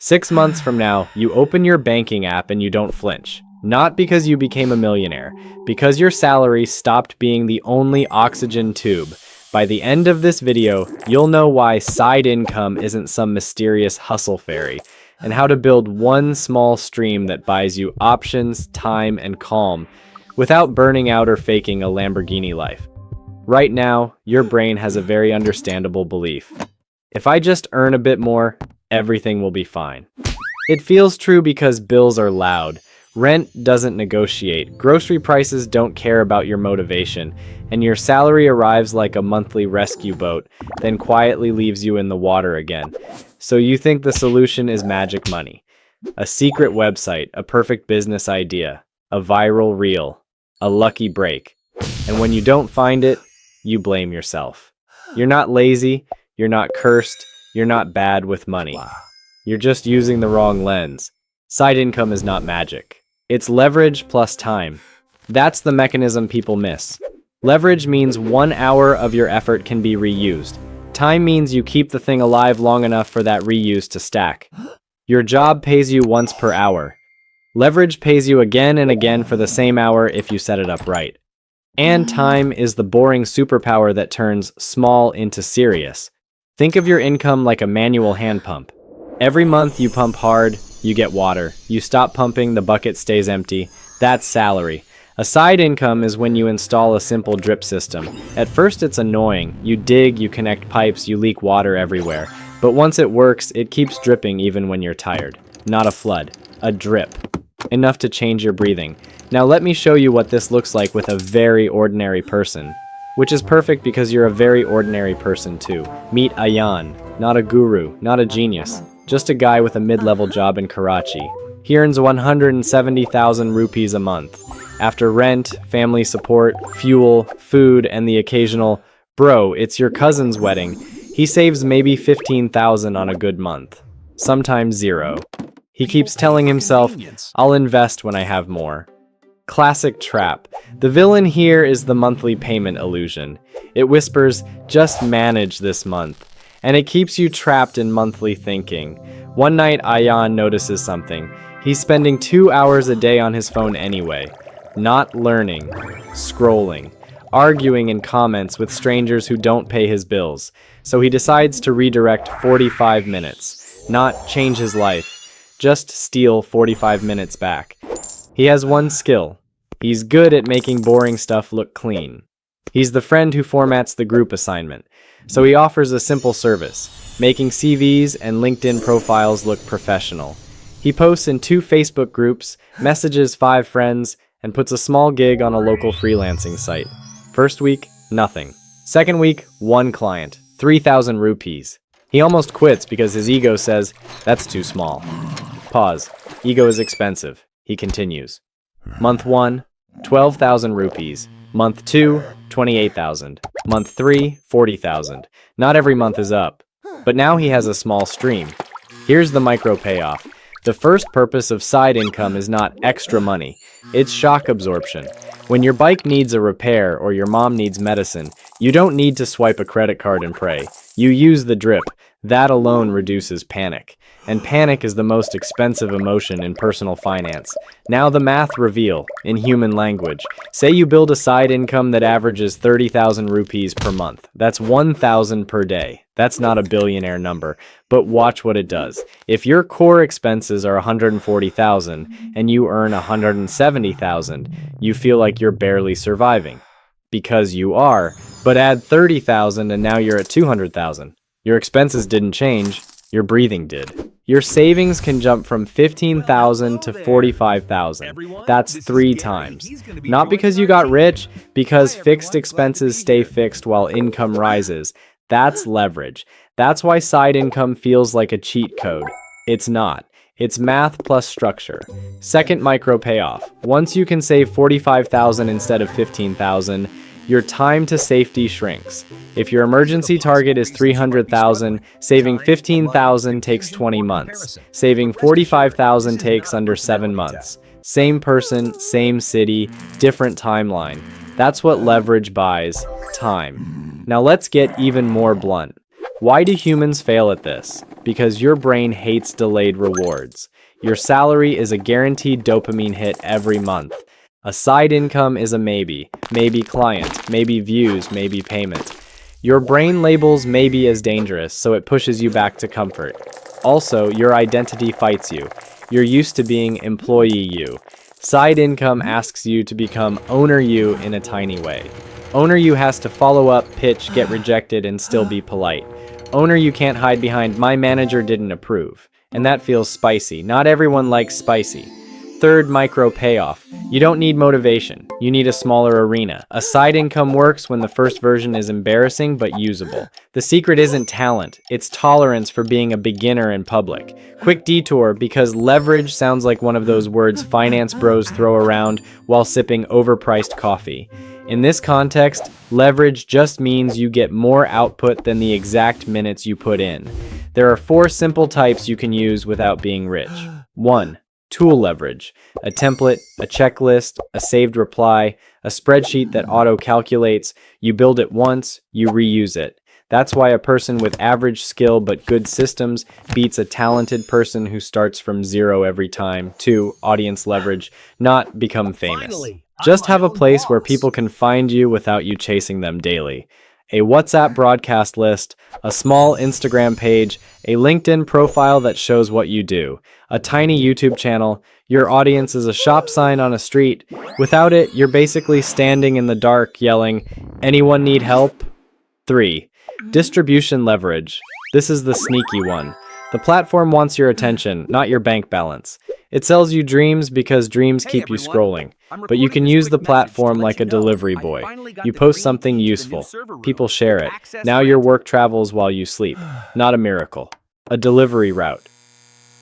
6 months from now, you open your banking app and you don't flinch. Not because you became a millionaire, because your salary stopped being the only oxygen tube. By the end of this video, you'll know why side income isn't some mysterious hustle fairy, and how to build one small stream that buys you options, time, and calm without burning out or faking a Lamborghini life. Right now, your brain has a very understandable belief. If I just earn a bit more, everything will be fine. It feels true because bills are loud. Rent doesn't negotiate, grocery prices don't care about your motivation, and your salary arrives like a monthly rescue boat, then quietly leaves you in the water again. So you think the solution is magic money. A secret website, a perfect business idea, a viral reel, a lucky break. And when you don't find it, you blame yourself. You're not lazy, you're not cursed, you're not bad with money. You're just using the wrong lens. Side income is not magic. It's leverage plus time. That's the mechanism people miss. Leverage means 1 hour of your effort can be reused. Time means you keep the thing alive long enough for that reuse to stack. Your job pays you once per hour. Leverage pays you again and again for the same hour if you set it up right. And time is the boring superpower that turns small into serious. Think of your income like a manual hand pump. Every month you pump hard, you get water. You stop pumping, the bucket stays empty. That's salary. A side income is when you install a simple drip system. At first it's annoying. You dig, you connect pipes, you leak water everywhere. But once it works, it keeps dripping even when you're tired. Not a flood, a drip. Enough to change your breathing. Now let me show you what this looks like with a very ordinary person. Which is perfect because you're a very ordinary person too. Meet Ayan, not a guru, not a genius. Just a guy with a mid-level job in Karachi. He earns 170,000 rupees a month. After rent, family support, fuel, food, and the occasional, "Bro, it's your cousin's wedding," he saves maybe 15,000 on a good month. Sometimes zero. He keeps telling himself, "I'll invest when I have more." Classic trap. The villain here is the monthly payment illusion. It whispers, "Just manage this month." And it keeps you trapped in monthly thinking. One night, Ayan notices something. He's spending 2 hours a day on his phone anyway. Not learning, scrolling, arguing in comments with strangers who don't pay his bills. So he decides to redirect 45 minutes. Not change his life, just steal 45 minutes back. He has one skill. He's good at making boring stuff look clean. He's the friend who formats the group assignment. So he offers a simple service, making CVs and LinkedIn profiles look professional. He posts in 2 Facebook groups, messages 5 friends, and puts a small gig on a local freelancing site. First week, nothing. Second week, 1 client, 3,000 rupees. He almost quits because his ego says, "That's too small." Pause. Ego is expensive. He continues. Month 1, 12,000 rupees. Month 2, 28,000. Month 3, 40,000. Not every month is up. But now he has a small stream. Here's the micro payoff. The first purpose of side income is not extra money. It's shock absorption. When your bike needs a repair or your mom needs medicine, you don't need to swipe a credit card and pray. You use the drip. That alone reduces panic. And panic is the most expensive emotion in personal finance. Now the math reveal, in human language. Say you build a side income that averages 30,000 rupees per month. That's 1,000 per day. That's not a billionaire number, but watch what it does. If your core expenses are 140,000 and you earn 170,000, you feel like you're barely surviving. Because you are, but add 30,000 and now you're at 200,000. Your expenses didn't change, your breathing did. Your savings can jump from 15,000 to 45,000. That's 3 times. Not because you got rich, because fixed expenses stay fixed while income rises. That's leverage. That's why side income feels like a cheat code. It's not. It's math plus structure. Second micro payoff. Once you can save 45,000 instead of 15,000, your time to safety shrinks. If your emergency target is 300,000, saving 15,000 takes 20 months. Saving 45,000 takes under 7 months. Same person, same city, different timeline. That's what leverage buys, time. Now let's get even more blunt. Why do humans fail at this? because your brain hates delayed rewards. Your salary is a guaranteed dopamine hit every month. A side income is a maybe. Maybe client, maybe views, maybe payment. Your brain labels maybe as dangerous, so it pushes you back to comfort. Also, your identity fights you. You're used to being employee you. Side income asks you to become owner you in a tiny way. Owner you has to follow up, pitch, get rejected, and still be polite. Owner you can't hide behind my manager didn't approve. And that feels spicy. Not everyone likes spicy. Third, micro payoff. You don't need motivation. You need a smaller arena. A side income works when the first version is embarrassing but usable. The secret isn't talent. It's tolerance for being a beginner in public. Quick detour because leverage sounds like one of those words finance bros throw around while sipping overpriced coffee. In this context, leverage just means you get more output than the exact minutes you put in. There are 4 simple types you can use without being rich. 1. Tool leverage. A template, a checklist, a saved reply, a spreadsheet that auto-calculates. You build it once, you reuse it. That's why a person with average skill but good systems beats a talented person who starts from 0 every time. 2. Audience leverage. Not become famous. Just have a place where people can find you without you chasing them daily. A WhatsApp broadcast list, a small Instagram page, a LinkedIn profile that shows what you do, a tiny YouTube channel. Your audience is a shop sign on a street. Without it, you're basically standing in the dark yelling, "Anyone need help?" 3. Distribution leverage. This is the sneaky one. The platform wants your attention, not your bank balance. It sells you dreams because dreams keep you scrolling. But you can use the platform like a delivery boy. You post something useful. People share it. Now your work travels while you sleep. Not a miracle. A delivery route.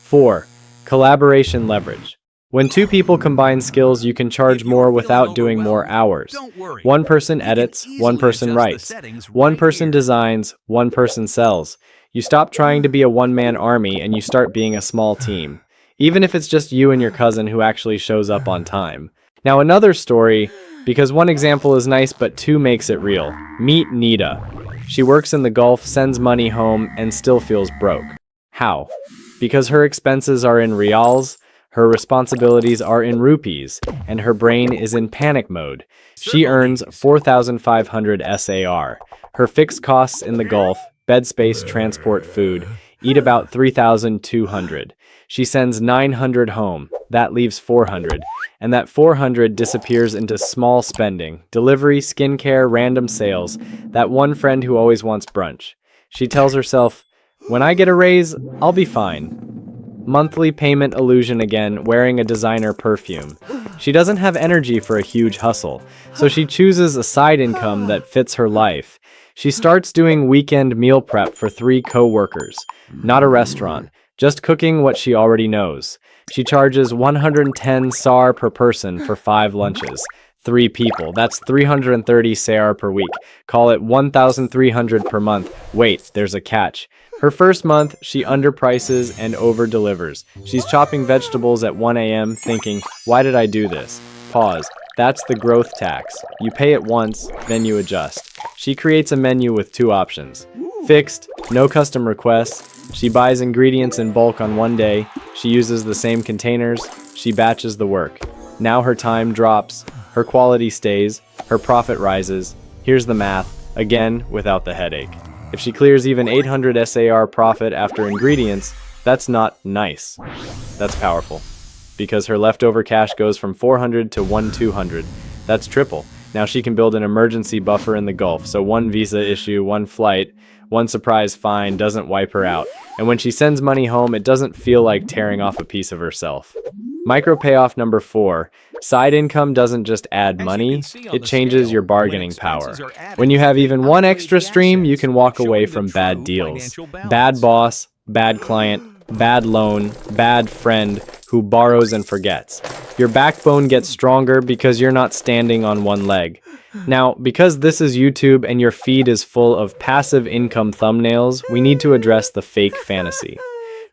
4. Collaboration leverage. When 2 people combine skills, you can charge more without doing more hours. One person edits, one person writes. One person designs, one person sells. You stop trying to be a one-man army and you start being a small team. Even if it's just you and your cousin who actually shows up on time. Now another story, because one example is nice but 2 makes it real. Meet Nita. She works in the Gulf, sends money home, and still feels broke. How? Because her expenses are in reals, her responsibilities are in rupees, and her brain is in panic mode. She earns 4,500 SAR. Her fixed costs in the Gulf, bed space, transport, food, eat about 3,200. She sends 900 home. That leaves 400. And that 400 disappears into small spending, delivery, skincare, random sales, that one friend who always wants brunch. She tells herself, when I get a raise, I'll be fine. Monthly payment illusion again, wearing a designer perfume. She doesn't have energy for a huge hustle, so she chooses a side income that fits her life. She starts doing weekend meal prep for 3 co-workers. Not a restaurant, just cooking what she already knows. She charges 110 SAR per person for 5 lunches. 3 people, that's 330 SAR per week. Call it 1,300 per month. Wait, there's a catch. Her first month, she underprices and over-delivers. She's chopping vegetables at 1 a.m. thinking, why did I do this? Pause. That's the growth tax. You pay it once, then you adjust. She creates a menu with 2 options. Fixed, no custom requests. She buys ingredients in bulk on one day. She uses the same containers. She batches the work. Now her time drops. Her quality stays. Her profit rises. Here's the math, again, without the headache. If she clears even 800 SAR profit after ingredients, that's not nice. That's powerful. Because her leftover cash goes from 400 to 1,200. That's triple. Now she can build an emergency buffer in the Gulf, so one visa issue, one flight, one surprise fine doesn't wipe her out. And when she sends money home, it doesn't feel like tearing off a piece of herself. Micro payoff number 4. Side income doesn't just add money, it changes your bargaining power. When you have even one extra stream, you can walk away from bad deals. Bad boss, bad client, bad loan, bad friend who borrows and forgets. Your backbone gets stronger because you're not standing on one leg. Now, because this is YouTube and your feed is full of passive income thumbnails, we need to address the fake fantasy.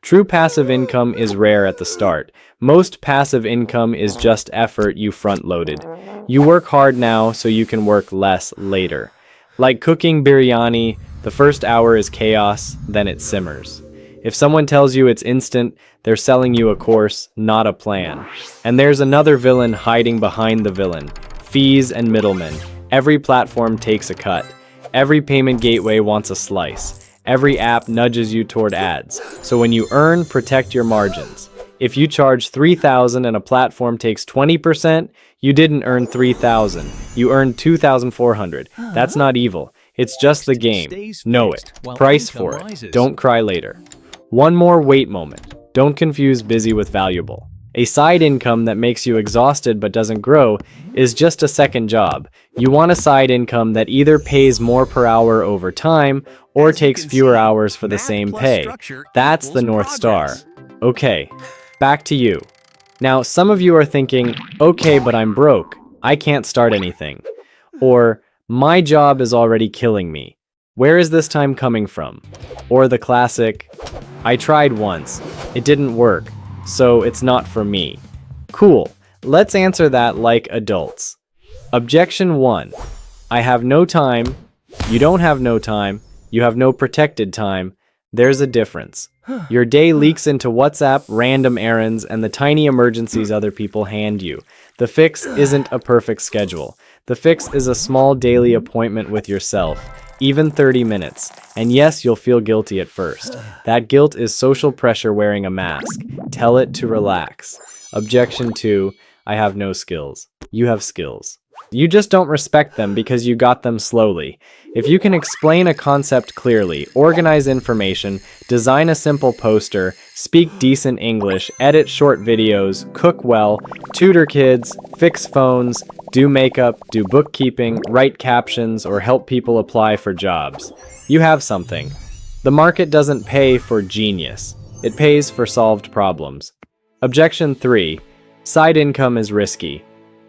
True passive income is rare at the start. Most passive income is just effort you front-loaded. You work hard now so you can work less later. Like cooking biryani, the first hour is chaos, then it simmers. If someone tells you it's instant, they're selling you a course, not a plan. And there's another villain hiding behind the villain. Fees and middlemen. Every platform takes a cut. Every payment gateway wants a slice. Every app nudges you toward ads. So when you earn, protect your margins. If you charge $3,000 and a platform takes 20%, you didn't earn $3,000. You earned $2,400. That's not evil. It's just the game. Know it. Price for it. Don't cry later. One more wait moment. Don't confuse busy with valuable. A side income that makes you exhausted but doesn't grow is just a second job. You want a side income that either pays more per hour over time or takes fewer hours for the same pay. That's the North Star. Okay, back to you. Now, some of you are thinking, okay, but I'm broke. I can't start anything. Or, my job is already killing me. Where is this time coming from? Or the classic, I tried once. It didn't work. So it's not for me. Cool. Let's answer that like adults. Objection 1. I have no time. You don't have no time. You have no protected time. There's a difference. Your day leaks into WhatsApp, random errands, and the tiny emergencies other people hand you. The fix isn't a perfect schedule. The fix is a small daily appointment with yourself. Even 30 minutes. And yes, you'll feel guilty at first. That guilt is social pressure wearing a mask. Tell it to relax. Objection 2. I have no skills. You have skills. You just don't respect them because you got them slowly. If you can explain a concept clearly, organize information, design a simple poster, speak decent English, edit short videos, cook well, tutor kids, fix phones, do makeup, do bookkeeping, write captions, or help people apply for jobs, you have something. The market doesn't pay for genius. It pays for solved problems. Objection 3. Side income is risky.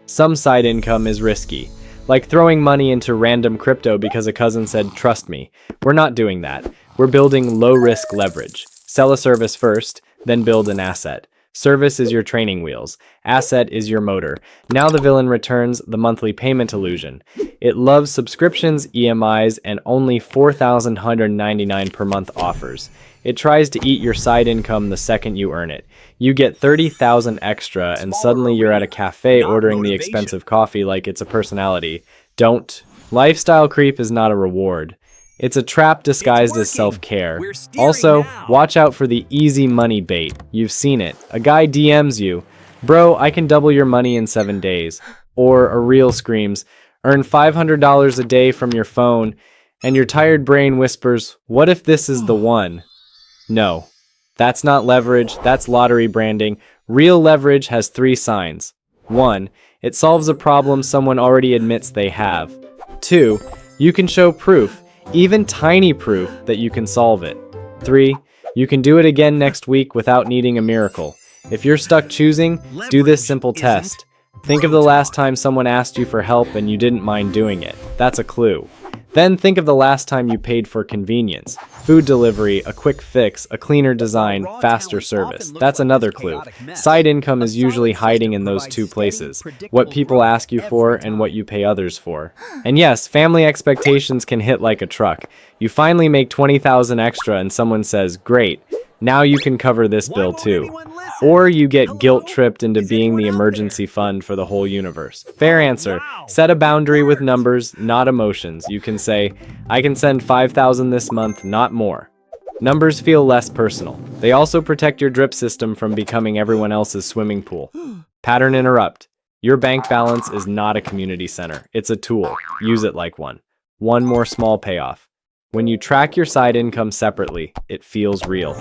Some side income is risky, like throwing money into random crypto because a cousin said, trust me. We're not doing that. We're building low-risk leverage. Sell a service first, then build an asset. Service is your training wheels. Asset is your motor. Now the villain returns the monthly payment illusion. It loves subscriptions, EMIs, and only $4,199 per month offers. It tries to eat your side income the second you earn it. You get $30,000 extra and suddenly you're at a cafe ordering the expensive coffee like it's a personality. Don't. Lifestyle creep is not a reward. It's a trap disguised as self-care. Also, watch out for the easy money bait. You've seen it. A guy DMs you, bro, I can double your money in 7 days. Or a reel screams, earn $500 a day from your phone, and your tired brain whispers, what if this is the one? No, that's not leverage, that's lottery branding. Real leverage has 3 signs. 1, it solves a problem someone already admits they have. 2, you can show proof, even tiny proof, that you can solve it. 3, you can do it again next week without needing a miracle. If you're stuck choosing, do this simple test. Think of the last time someone asked you for help and you didn't mind doing it. That's a clue. Then think of the last time you paid for convenience. Food delivery, a quick fix, a cleaner design, faster service. That's another clue. Side income is usually hiding in those 2 places. What people ask you for and what you pay others for. And yes, family expectations can hit like a truck. You finally make $20,000 extra and someone says, great, now you can cover this bill too. Or you get guilt-tripped into being the emergency fund for the whole universe. Fair answer. Set a boundary with numbers, not emotions. You can say, I can send $5,000 this month, not more. Numbers feel less personal. They also protect your drip system from becoming everyone else's swimming pool. Pattern interrupt. Your bank balance is not a community center. It's a tool. Use it like one. One more small payoff. When you track your side income separately, it feels real.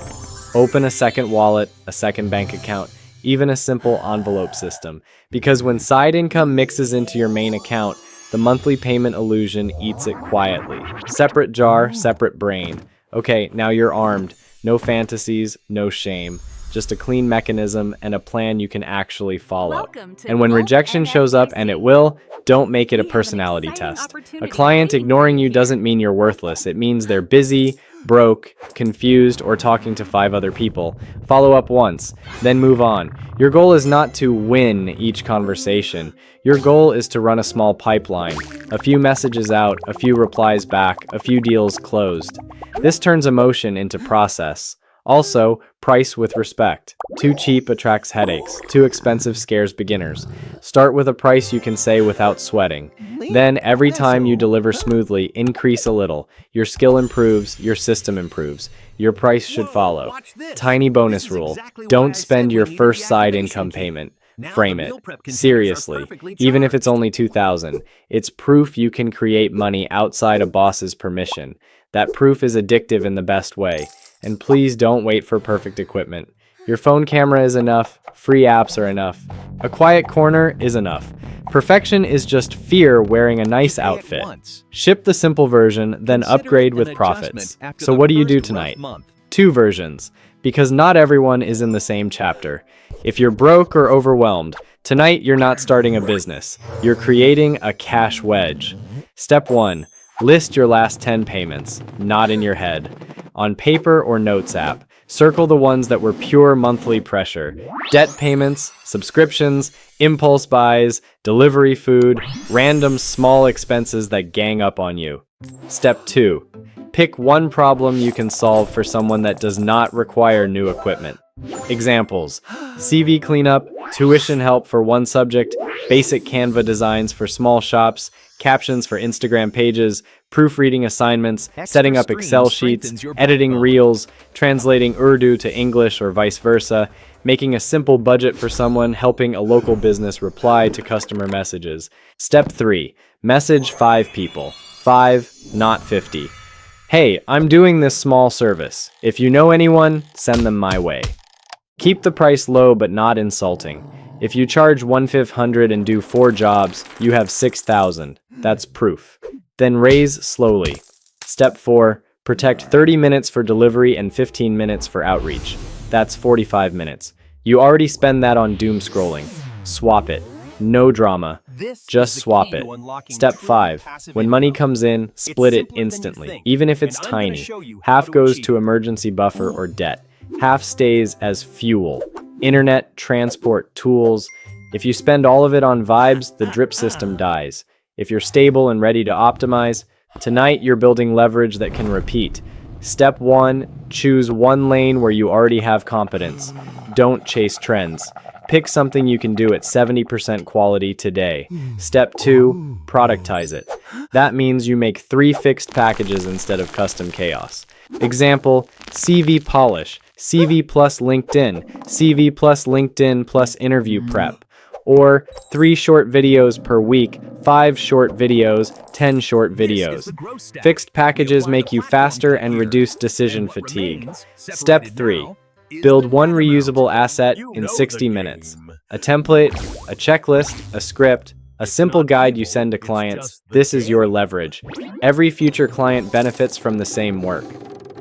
Open a second wallet, a second bank account, even a simple envelope system. Because when side income mixes into your main account, the monthly payment illusion eats it quietly. Separate jar, separate brain. Okay, now you're armed. No fantasies, no shame. Just a clean mechanism and a plan you can actually follow. And when rejection shows up, and it will, don't make it a personality test. A client ignoring you doesn't mean you're worthless. It means they're busy, broke, confused, or talking to 5 other people. Follow up once, then move on. Your goal is not to win each conversation. Your goal is to run a small pipeline. A few messages out, a few replies back, a few deals closed. This turns emotion into process. Also, price with respect. Too cheap attracts headaches. Too expensive scares beginners. Start with a price you can say without sweating. Then, every time you deliver smoothly, increase a little. Your skill improves, your system improves. Your price should follow. Tiny bonus rule. Don't spend your first side income payment. Frame it. Seriously, even if it's only $2,000, it's proof you can create money outside a boss's permission. That proof is addictive in the best way. And please don't wait for perfect equipment. Your phone camera is enough, free apps are enough. A quiet corner is enough. Perfection is just fear wearing a nice outfit. Ship the simple version, then upgrade with profits. So what do you do tonight? 2 versions, because not everyone is in the same chapter. If you're broke or overwhelmed, tonight you're not starting a business. You're creating a cash wedge. Step 1. List your last 10 payments, not in your head. On paper or notes app, circle the ones that were pure monthly pressure. Debt payments, subscriptions, impulse buys, delivery food, random small expenses that gang up on you. Step 2. Pick one problem you can solve for someone that does not require new equipment. Examples: CV cleanup, tuition help for one subject, basic Canva designs for small shops, captions for Instagram pages, proofreading assignments, setting up Excel sheets, editing reels, translating Urdu to English or vice versa, making a simple budget for someone, helping a local business reply to customer messages. Step 3. Message 5 people. 5, not 50. Hey, I'm doing this small service. If you know anyone, send them my way. Keep the price low but not insulting. If you charge $1,500 and do 4 jobs, you have $6,000. That's proof. Then raise slowly. Step 4. Protect 30 minutes for delivery and 15 minutes for outreach. That's 45 minutes. You already spend that on doom scrolling. Swap it. No drama. Just swap it. Step 5. When money comes in, split it instantly, even if it's tiny. Half goes to emergency buffer or debt. Half stays as fuel. Internet, transport, tools. If you spend all of it on vibes, the drip system dies. If you're stable and ready to optimize, tonight you're building leverage that can repeat. Step 1. Choose one lane where you already have competence. Don't chase trends. Pick something you can do at 70% quality today. Step 2. Productize it. That means you make 3 fixed packages instead of custom chaos. Example: CV polish, CV plus LinkedIn, CV plus LinkedIn plus interview prep. Or 3 short videos per week, 5 short videos, 10 short videos. Fixed packages make you faster and reduce decision fatigue. Step 3. Build one reusable asset in 60 minutes. A template, a checklist, a script, a simple guide you send to clients. This is your leverage. Every future client benefits from the same work.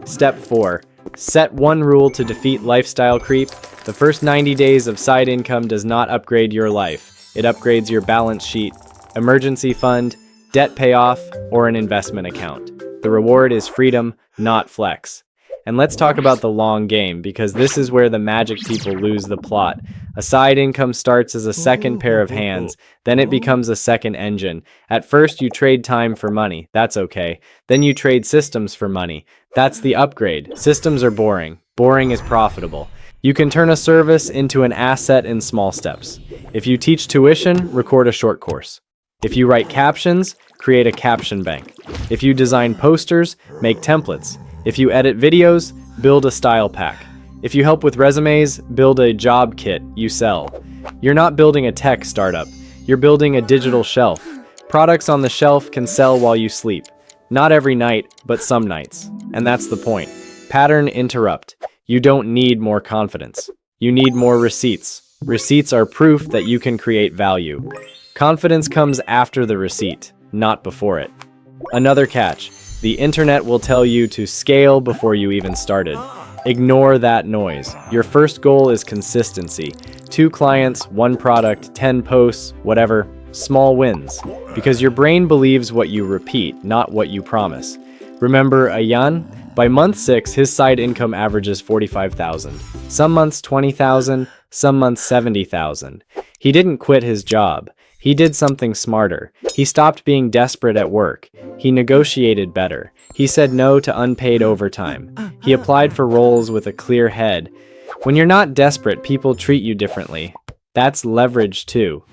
Step 4. Set one rule to defeat lifestyle creep. The first 90 days of side income does not upgrade your life. It upgrades your balance sheet, emergency fund, debt payoff, or an investment account. The reward is freedom, not flex. And let's talk about the long game, because this is where the magic people lose the plot. A side income starts as a second pair of hands, then it becomes a second engine. At first you trade time for money, that's okay. Then you trade systems for money. That's the upgrade. Systems are boring. Boring is profitable. You can turn a service into an asset in small steps. If you teach tuition, record a short course. If you write captions, create a caption bank. If you design posters, make templates. If you edit videos, build a style pack. If you help with resumes, build a job kit you sell. You're not building a tech startup. You're building a digital shelf. Products on the shelf can sell while you sleep. Not every night, but some nights. And that's the point. Pattern interrupt. You don't need more confidence. You need more receipts. Receipts are proof that you can create value. Confidence comes after the receipt, not before it. Another catch. The internet will tell you to scale before you even started. Ignore that noise. Your first goal is consistency. 2 clients, 1 product, 10 posts, whatever. Small wins. Because your brain believes what you repeat, not what you promise. Remember Ayan? By month 6, his side income averages $45,000. Some months $20,000, some months $70,000. He didn't quit his job. He did something smarter. He stopped being desperate at work. He negotiated better. He said no to unpaid overtime. He applied for roles with a clear head. When you're not desperate, people treat you differently. That's leverage too.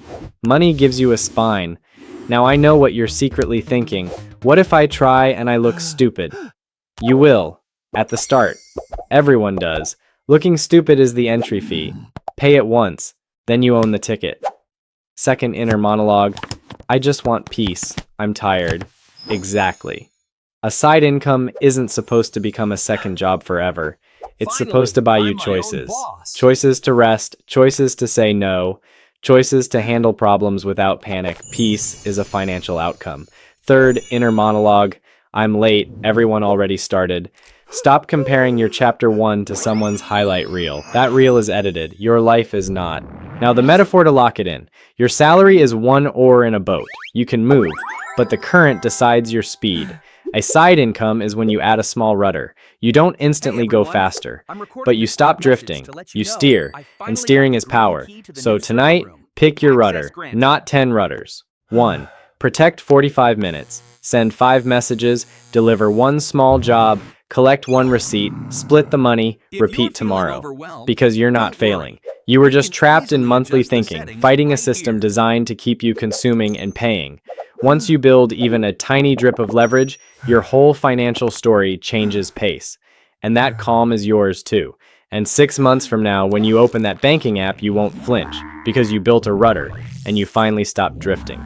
Money gives you a spine. Now I know what you're secretly thinking. What if I try and I look stupid? You will. At the start. Everyone does. Looking stupid is the entry fee. Pay it once. Then you own the ticket. Second inner monologue. I just want peace. I'm tired. Exactly. A side income isn't supposed to become a second job forever. It's supposed to buy you choices. Choices to rest, choices to say no, choices to handle problems without panic. Peace is a financial outcome. Third inner monologue. I'm late. Everyone already started. Stop comparing your chapter 1 to someone's highlight reel. That reel is edited. Your life is not. Now the metaphor to lock it in. Your salary is one oar in a boat. You can move, but the current decides your speed. A side income is when you add a small rudder. You don't instantly go faster, but you stop drifting. You steer, and steering is power. So tonight, pick your rudder, not 10 rudders. 1. Protect 45 minutes. Send 5 messages, deliver 1 small job, collect 1 receipt, split the money, repeat tomorrow. Because you're not failing. You were just trapped in monthly thinking, fighting a system designed to keep you consuming and paying. Once you build even a tiny drip of leverage, your whole financial story changes pace. And that calm is yours too. And 6 months from now, when you open that banking app, you won't flinch because you built a rudder and you finally stopped drifting.